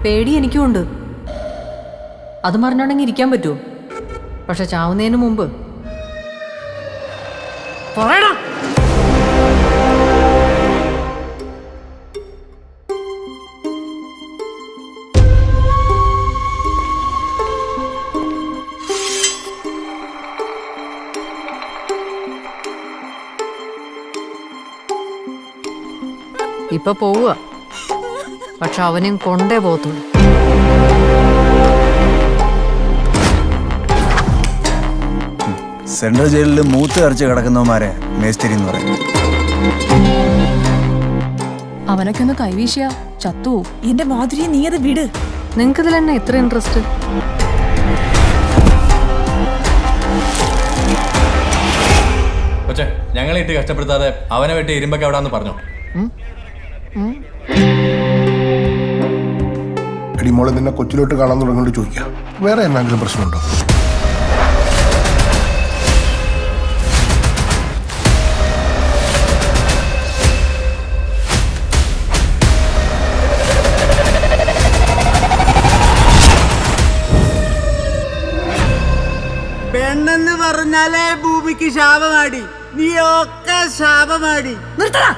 പേടി എനിക്കുമുണ്ട്. അത് മറിഞ്ഞുണ്ടെങ്കിൽ ഇരിക്കാൻ പറ്റുമോ? പക്ഷെ ചാവുന്നതിന് മുമ്പ് പറയണം. ഇപ്പൊ പോവുക, പക്ഷെ അവനെയും കൊണ്ടേ പോകത്തുള്ളൂ. സെൻട്രൽ ജയിലിൽ മൂത്ത് അരച്ച് കിടക്കുന്നവന്മാരെ മേസ്തിരി എന്ന് പറയും. അവനൊക്കെ ഒന്ന് കൈവീശിയ ചത്തു. എന്റെ മാധുരിയെ നീ അത് വിട്. നിങ്ങൾക്കിതിൽ തന്നെ ഇത്ര ഇൻട്രസ്റ്റ്? പക്ഷേ ഞങ്ങളെ ഇട്ട് കഷ്ടപ്പെടുത്താതെ അവനെ വെട്ടി ഇരുമ്പൊക്കെ എവിടാന്ന് പറഞ്ഞു. എടി മോളെ, നിന്നെ കൊച്ചിലോട്ട് കാണാൻ തുടങ്ങിയോണ്ട് ചോദിക്കാം, വേറെ എന്തെങ്കിലും പ്രശ്നമുണ്ടോ? പെണ്ണെന്ന് പറഞ്ഞാലേ ഭൂമിക്ക് ശാപമാടി. നീ ഒക്കെ ശാപമാടി. നിർത്തടാ.